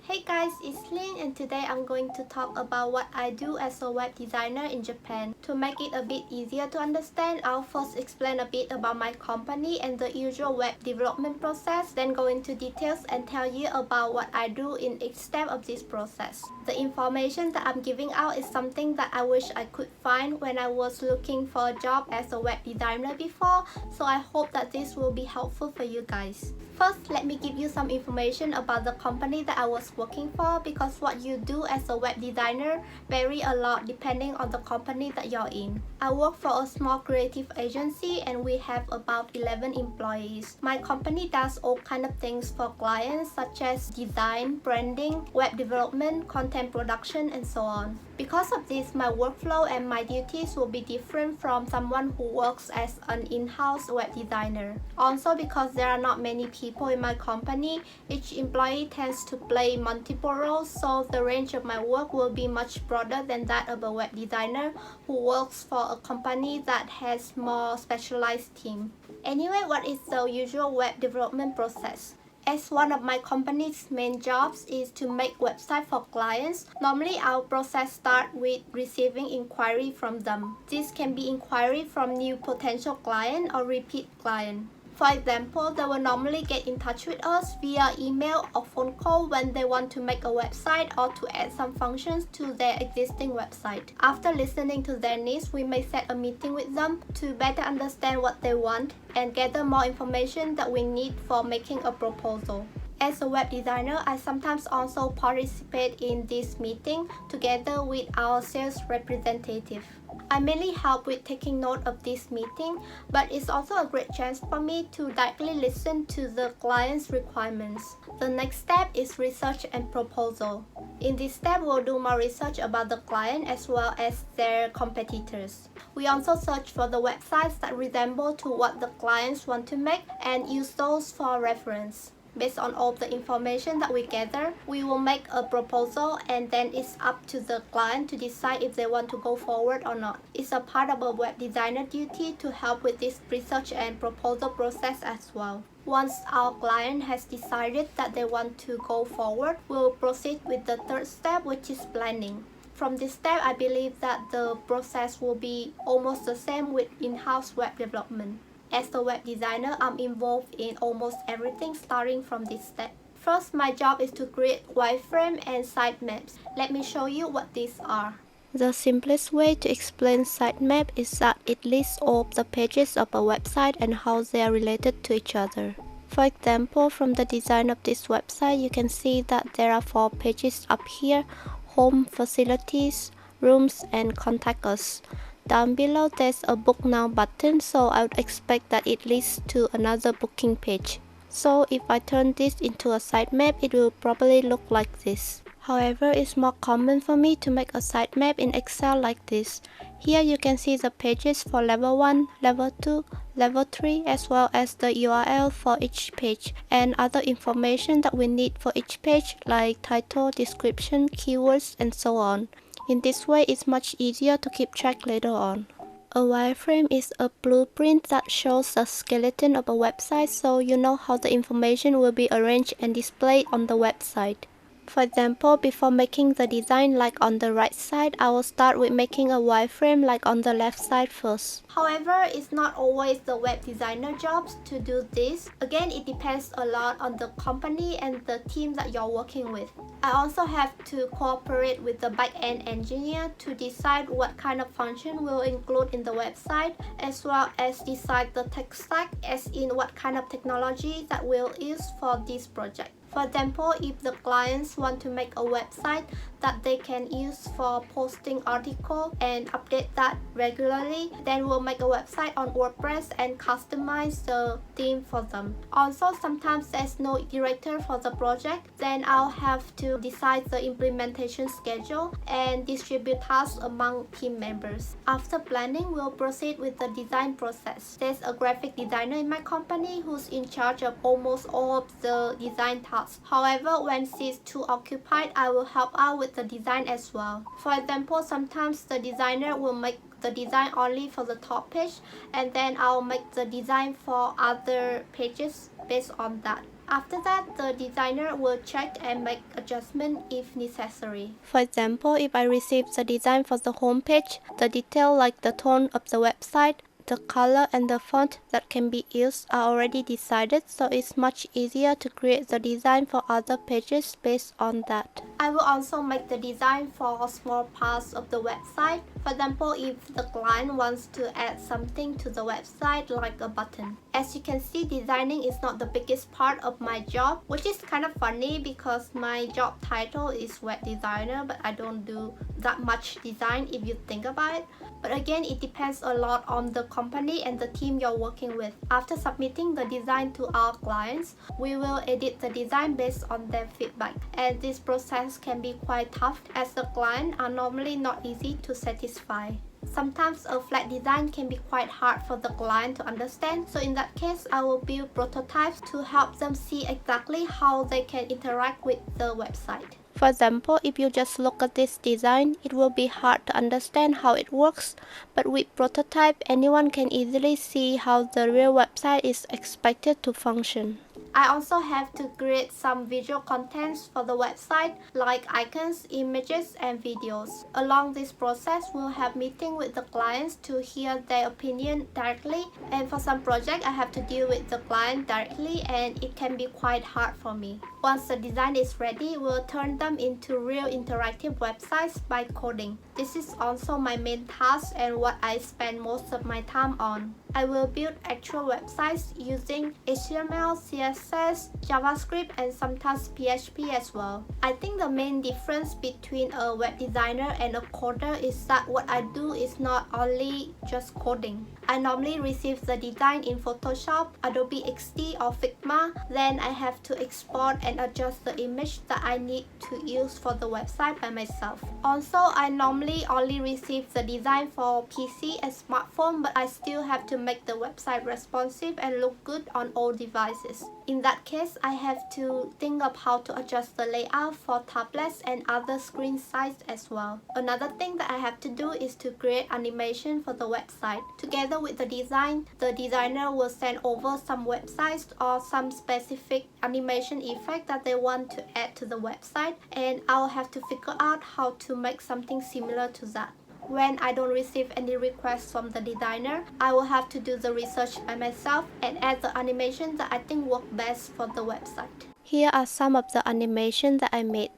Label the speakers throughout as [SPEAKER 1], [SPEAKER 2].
[SPEAKER 1] Hey guys, it's Linh and today I'm going to talk about what I do as a web designer in Japan. To make it a bit easier to understand, I'll first explain a bit about my company and the usual web development process, then go into details and tell you about what I do in each step of this process. The information that I'm giving out is something that I wish I could find when I was looking for a job as a web designer before, so I hope that this will be helpful for you guys. First, let me give you some information about the company that I was working for because what you do as a web designer vary a lot depending on the company that you're in. I work for a small creative agency and we have about 11 employees. My company does all kinds of things for clients such as design, branding, web development, content production, and so on. Because of this, my workflow and my duties will be different from someone who works as an in-house web designer. Also, because there are not many people in my company, each employee tends to play multiple roles, so the range of my work will be much broader than that of a web designer who works for a company that has more specialized team. Anyway, what is the usual web development process? As one of my company's main jobs is to make websites for clients, normally our process starts with receiving inquiry from them. This can be inquiry from new potential client or repeat client. For example, they will normally get in touch with us via email or phone call when they want to make a website or to add some functions to their existing website. After listening to their needs, we may set a meeting with them to better understand what they want and gather more information that we need for making a proposal. As a web designer, I sometimes also participate in this meeting together with our sales representative. I mainly help with taking note of this meeting, but it's also a great chance for me to directly listen to the client's requirements. The next step is research and proposal. In this step, we'll do more research about the client as well as their competitors. We also search for the websites that resemble to what the clients want to make and use those for reference. Based on all the information that we gather, we will make a proposal and then it's up to the client to decide if they want to go forward or not. It's a part of a web designer duty to help with this research and proposal process as well. Once our client has decided that they want to go forward, we'll proceed with the third step, which is planning. From this step, I believe that the process will be almost the same with in-house web development. As a web designer, I'm involved in almost everything starting from this step. First, my job is to create wireframe and sitemaps. Let me show you what these are. The simplest way to explain sitemap is that it lists all the pages of a website and how they are related to each other. For example, from the design of this website, you can see that there are 4 pages up here: home, facilities, rooms, and contact us. Down below there's a book now button, so I would expect that it leads to another booking page. So if I turn this into a sitemap, it will probably look like this. However, it's more common for me to make a sitemap in Excel like this. Here you can see the pages for level 1, level 2, level 3, as well as the URL for each page and other information that we need for each page like title, description, keywords, and so on. In this way, it's much easier to keep track later on. A wireframe is a blueprint that shows the skeleton of a website, so you know how the information will be arranged and displayed on the website. For example, before making the design like on the right side, I will start with making a wireframe like on the left side first. However, it's not always the web designer jobs to do this. Again, it depends a lot on the company and the team that you're working with. I also have to cooperate with the back-end engineer to decide what kind of function we'll include in the website, as well as decide the tech stack, as in what kind of technology that we'll use for this project. For example, if the clients want to make a website that they can use for posting articles and update that regularly, then we'll make a website on WordPress and customize the theme for them. Also, sometimes there's no director for the project, then I'll have to decide the implementation schedule and distribute tasks among team members. After planning, we'll proceed with the design process. There's a graphic designer in my company who's in charge of almost all of the design tasks. However, when she's too occupied, I will help out with the design as well. For example, sometimes the designer will make the design only for the top page and then I'll make the design for other pages based on that. After that, the designer will check and make adjustments if necessary. For example, if I receive the design for the homepage, the detail like the tone of the website, the color and the font that can be used are already decided, so it's much easier to create the design for other pages based on that. I will also make the design for small parts of the website. For example, if the client wants to add something to the website like a button. As you can see, designing is not the biggest part of my job, which is kind of funny because my job title is web designer, but I don't do that much design if you think about it. But again, it depends a lot on the company and the team you're working with. After submitting the design to our clients, we will edit the design based on their feedback. And this process can be quite tough as the clients are normally not easy to satisfy. Sometimes a flat design can be quite hard for the client to understand, so in that case, I will build prototypes to help them see exactly how they can interact with the website. For example, if you just look at this design, it will be hard to understand how it works, but with prototype, anyone can easily see how the real website is expected to function. I also have to create some visual contents for the website, like icons, images, and videos. Along this process, we'll have meetings with the clients to hear their opinion directly, and for some projects, I have to deal with the client directly, and it can be quite hard for me. Once the design is ready, we'll turn them into real interactive websites by coding. This is also my main task and what I spend most of my time on. I will build actual websites using HTML, CSS, JavaScript, and sometimes PHP as well. I think the main difference between a web designer and a coder is that what I do is not only just coding. I normally receive the design in Photoshop, Adobe XD, or Figma. Then I have to export and adjust the image that I need to use for the website by myself. Also, I normally only receive the design for PC and smartphone, but I still have to make the website responsive and look good on all devices. In that case, I have to think of how to adjust the layout for tablets and other screen sizes as well. Another thing that I have to do is to create animation for the website. Together with the design, the designer will send over some websites or some specific animation effect that they want to add to the website, and I'll have to figure out how to make something similar to that. When I don't receive any requests from the designer, I will have to do the research by myself and add the animations that I think work best for the website. Here are some of the animations that I made.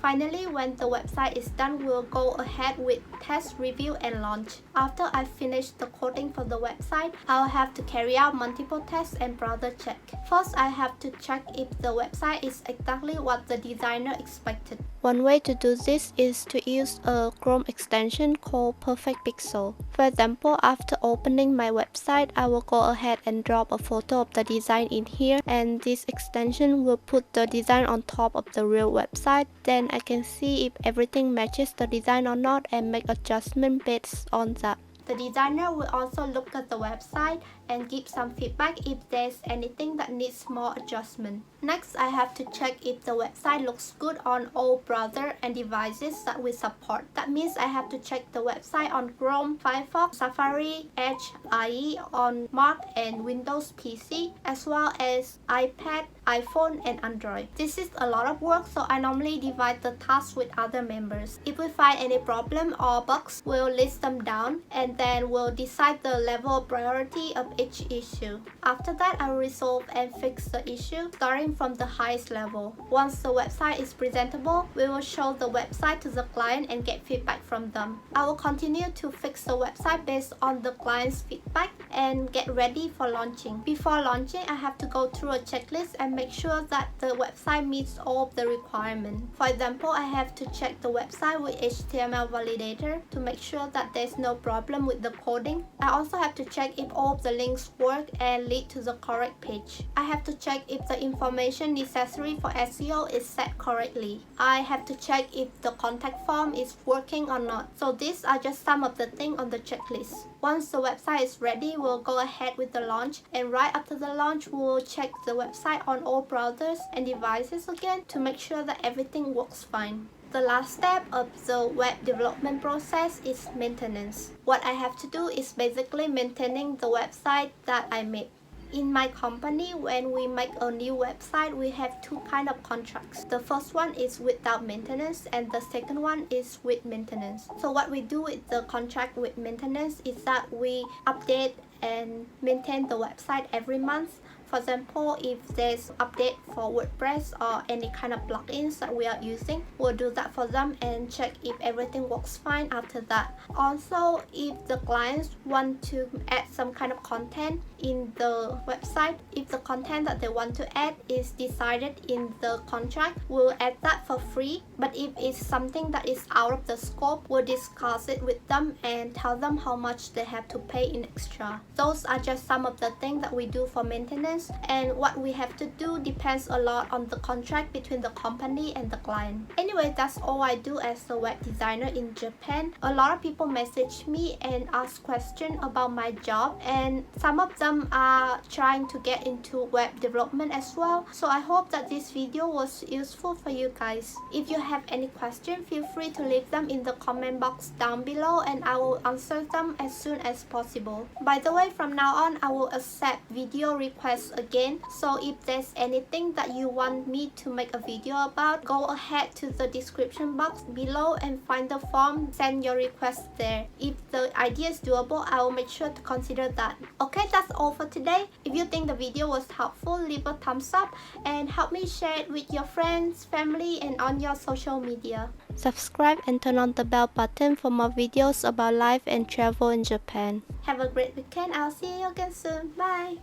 [SPEAKER 1] Finally, when the website is done, we'll go ahead with test, review, and launch. After I finish the coding for the website, I'll have to carry out multiple tests and browser check. First, I have to check if the website is exactly what the designer expected. One way to do this is to use a Chrome extension called Perfect Pixel. For example, after opening my website, I will go ahead and drop a photo of the design in here, and this extension will put the design on top of the real website. Then I can see if everything matches the design or not and make adjustments based on that. The designer will also look at the website and give some feedback if there's anything that needs more adjustment. Next, I have to check if the website looks good on all browsers and devices that we support. That means I have to check the website on Chrome, Firefox, Safari, Edge, IE, on Mac and Windows PC, as well as iPad, iPhone, and Android. This is a lot of work, so I normally divide the tasks with other members. If we find any problem or bugs, we'll list them down and then we'll decide the level of priority of each issue. After that, I'll resolve and fix the issue starting from the highest level. Once the website is presentable, we will show the website to the client and get feedback from them. I will continue to fix the website based on the client's feedback and get ready for launching. Before launching, I have to go through a checklist and make sure that the website meets all of the requirements. For example, I have to check the website with HTML validator to make sure that there's no problem with the coding. I also have to check if all of the links work and lead to the correct page. I have to check if the information necessary for SEO is set correctly. I have to check if the contact form is working or not. So these are just some of the things on the checklist. Once the website is ready, we'll go ahead with the launch, and right after the launch, we'll check the website on all browsers and devices again to make sure that everything works fine. The last step of the web development process is maintenance. What I have to do is basically maintaining the website that I made. In my company, when we make a new website, we have two kinds of contracts. The first one is without maintenance and the second one is with maintenance. So what we do with the contract with maintenance is that we update and maintain the website every month. For example, if there's update for WordPress or any kind of plugins that we are using, we'll do that for them and check if everything works fine after that. Also, if the clients want to add some kind of content in the website, if the content that they want to add is decided in the contract, we'll add that for free. But if it's something that is out of the scope, we'll discuss it with them and tell them how much they have to pay in extra. Those are just some of the things that we do for maintenance, and what we have to do depends a lot on the contract between the company and the client. Anyway, that's all I do as a web designer in Japan. A lot of people message me and ask questions about my job, and some of them are trying to get into web development as well. So I hope that this video was useful for you guys. If you have any questions, feel free to leave them in the comment box down below and I will answer them as soon as possible. By the way, from now on, I will accept video requests again. So if there's anything that you want me to make a video about, go ahead to the description box below and find the form, send your request there. If the idea is doable, I will make sure to consider that. Okay, that's all for today. If you think the video was helpful, leave a thumbs up and help me share it with your friends, family, and on your social media. Subscribe and turn on the bell button for more videos about life and travel in Japan. Have a great weekend. I'll see you again soon. Bye!